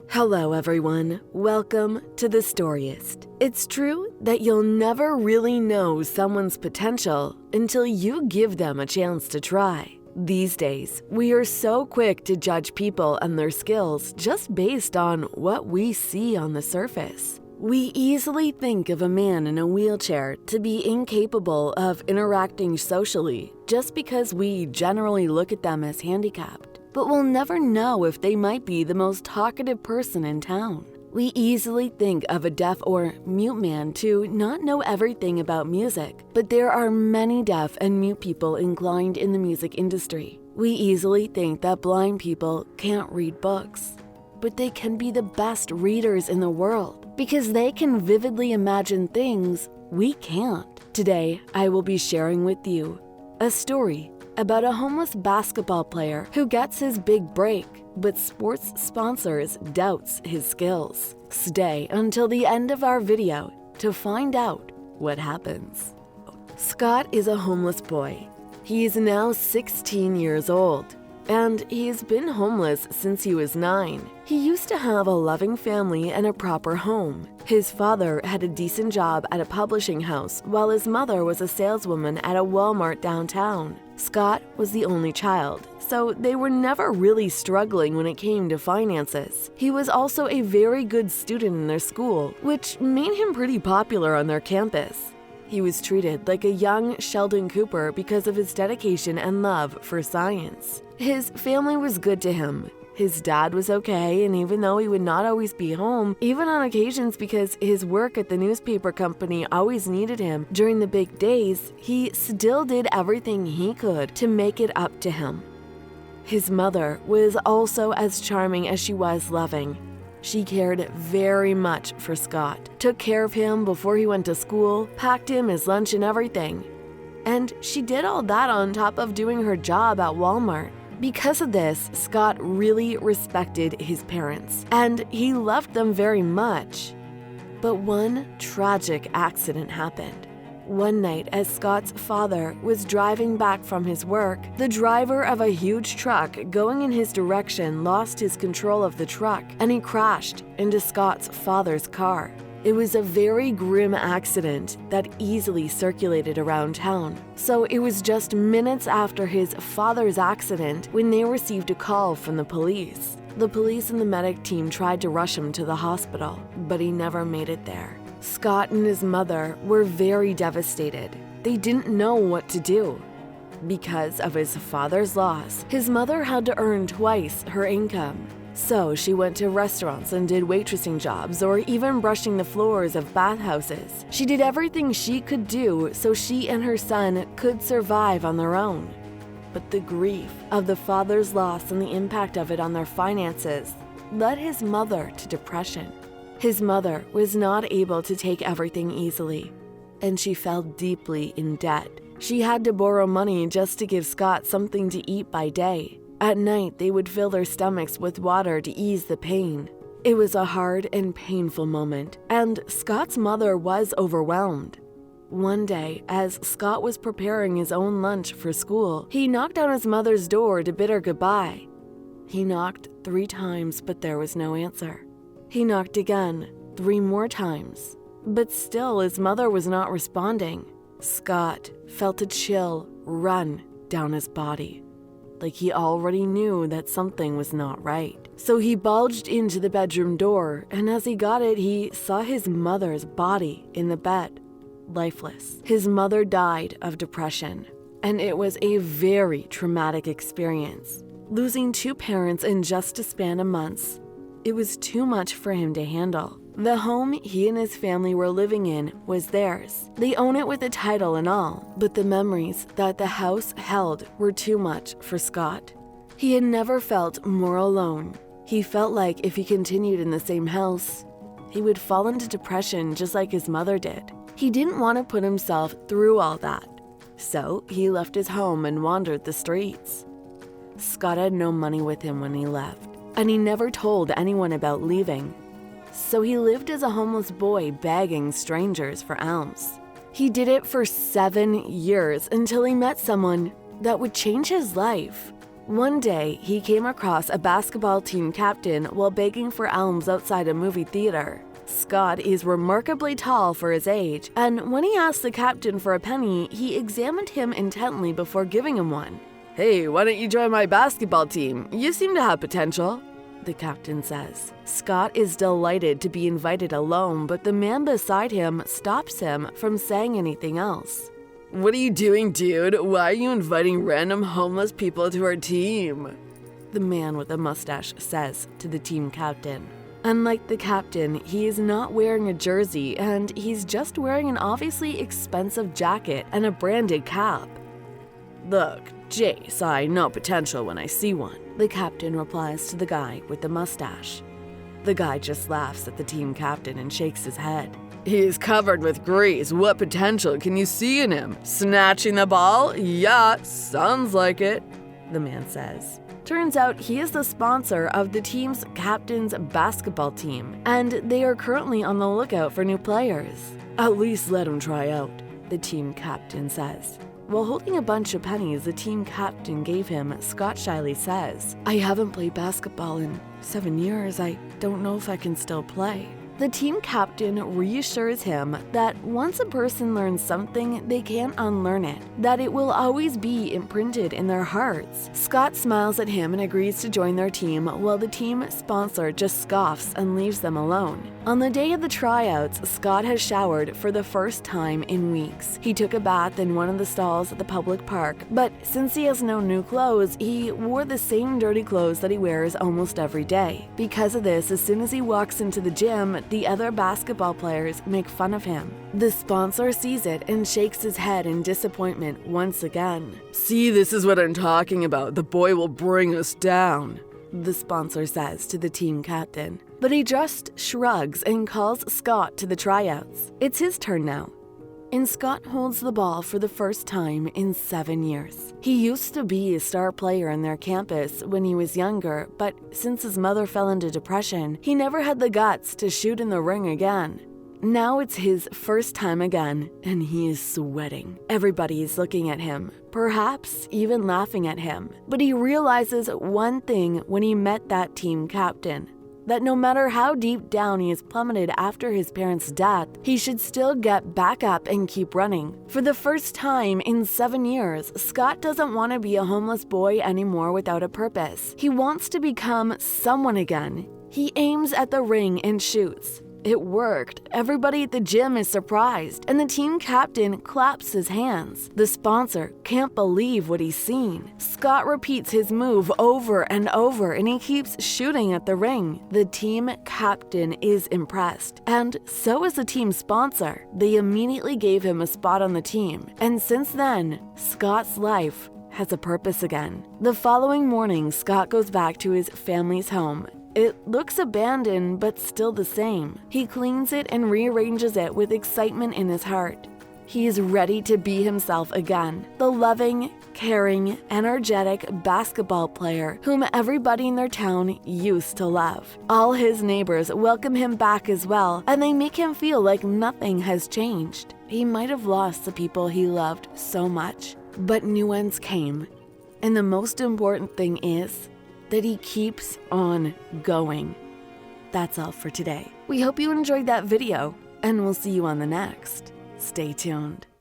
Hello everyone, welcome to the Storyist. It's true that you'll never really know someone's potential until you give them a chance to try. These days, we are so quick to judge people and their skills just based on what we see on the surface. We easily think of a man in a wheelchair to be incapable of interacting socially just because we generally look at them as handicapped. But we'll never know if they might be the most talkative person in town. We easily think of a deaf or mute man to not know everything about music, but there are many deaf and mute people inclined in the music industry. We easily think that blind people can't read books, but they can be the best readers in the world because they can vividly imagine things we can't. Today, I will be sharing with you a story about a homeless basketball player who gets his big break, but sports sponsors doubts his skills. Stay until the end of our video to find out what happens. Scott is a homeless boy. He is now 16 years old, and he's been homeless since he was 9. He used to have a loving family and a proper home. His father had a decent job at a publishing house, while his mother was a saleswoman at a Walmart downtown. Scott was the only child, so they were never really struggling when it came to finances. He was also a very good student in their school, which made him pretty popular on their campus. He was treated like a young Sheldon Cooper because of his dedication and love for science. His family was good to him. His dad was okay, and even though he would not always be home, even on occasions because his work at the newspaper company always needed him during the big days, he still did everything he could to make it up to him. His mother was also as charming as she was loving. She cared very much for Scott, took care of him before he went to school, packed him his lunch and everything. And she did all that on top of doing her job at Walmart. Because of this, Scott really respected his parents, and he loved them very much. But one tragic accident happened. One night, as Scott's father was driving back from his work, the driver of a huge truck going in his direction lost his control of the truck, and he crashed into Scott's father's car. It was a very grim accident that easily circulated around town. So it was just minutes after his father's accident when they received a call from the police. The police and the medic team tried to rush him to the hospital, but he never made it there. Scott and his mother were very devastated. They didn't know what to do. Because of his father's loss, his mother had to earn twice her income. So she went to restaurants and did waitressing jobs or even brushing the floors of bathhouses. She did everything she could do so she and her son could survive on their own. But the grief of the father's loss and the impact of it on their finances led his mother to depression. His mother was not able to take everything easily, and she fell deeply in debt. She had to borrow money just to give Scott something to eat by day. At night, they would fill their stomachs with water to ease the pain. It was a hard and painful moment, and Scott's mother was overwhelmed. One day, as Scott was preparing his own lunch for school, he knocked on his mother's door to bid her goodbye. He knocked 3 times, but there was no answer. He knocked again, 3 more times, but still his mother was not responding. Scott felt a chill run down his body, like he already knew that something was not right. So he bulged into the bedroom door, and as he got it, he saw his mother's body in the bed, lifeless. His mother died of depression, and it was a very traumatic experience. Losing 2 parents in just a span of months, it was too much for him to handle. The home he and his family were living in was theirs. They own it with a title and all, but the memories that the house held were too much for Scott. He had never felt more alone. He felt like if he continued in the same house, he would fall into depression just like his mother did. He didn't want to put himself through all that, so he left his home and wandered the streets. Scott had no money with him when he left, and he never told anyone about leaving. So he lived as a homeless boy begging strangers for alms. He did it for 7 years until he met someone that would change his life. One day, he came across a basketball team captain while begging for alms outside a movie theater. Scott is remarkably tall for his age, and when he asked the captain for a penny, he examined him intently before giving him one. "Hey, why don't you join my basketball team? You seem to have potential," the captain says. Scott is delighted to be invited alone, but the man beside him stops him from saying anything else. "What are you doing, dude? Why are you inviting random homeless people to our team?" the man with a mustache says to the team captain. Unlike the captain, he is not wearing a jersey, and he's just wearing an obviously expensive jacket and a branded cap. "Look, Jace, I know potential when I see one," the captain replies to the guy with the mustache. The guy just laughs at the team captain and shakes his head. "He's covered with grease. What potential can you see in him? Snatching the ball? Yeah, sounds like it," the man says. Turns out he is the sponsor of the team's captain's basketball team, and they are currently on the lookout for new players. "At least let him try out," the team captain says. While holding a bunch of pennies the team captain gave him, Scott shyly says, "I haven't played basketball in 7 years. I don't know if I can still play." The team captain reassures him that once a person learns something, they can't unlearn it, that it will always be imprinted in their hearts. Scott smiles at him and agrees to join their team, while the team sponsor just scoffs and leaves them alone. On the day of the tryouts, Scott has showered for the first time in weeks. He took a bath in one of the stalls at the public park, but since he has no new clothes, he wore the same dirty clothes that he wears almost every day. Because of this, as soon as he walks into the gym, the other basketball players make fun of him. The sponsor sees it and shakes his head in disappointment once again. "See, this is what I'm talking about. The boy will bring us down," the sponsor says to the team captain. But he just shrugs and calls Scott to the tryouts. It's his turn now, and Scott holds the ball for the first time in 7 years. He used to be a star player on their campus when he was younger, but since his mother fell into depression, he never had the guts to shoot in the ring again. Now it's his first time again, and he is sweating. Everybody is looking at him, perhaps even laughing at him. But he realizes one thing when he met that team captain: that no matter how deep down he has plummeted after his parents' death, he should still get back up and keep running. For the first time in 7 years, Scott doesn't want to be a homeless boy anymore without a purpose. He wants to become someone again. He aims at the ring and shoots. It worked. Everybody at the gym is surprised, and the team captain claps his hands. The sponsor can't believe what he's seen. Scott repeats his move over and over, and he keeps shooting at the ring. The team captain is impressed, and so is the team sponsor. They immediately gave him a spot on the team, and since then, Scott's life has a purpose again. The following morning, Scott goes back to his family's home. It looks abandoned, but still the same. He cleans it and rearranges it with excitement in his heart. He is ready to be himself again, the loving, caring, energetic basketball player whom everybody in their town used to love. All his neighbors welcome him back as well, and they make him feel like nothing has changed. He might have lost the people he loved so much, but new ones came. And the most important thing is that he keeps on going. That's all for today. We hope you enjoyed that video, and we'll see you on the next. Stay tuned.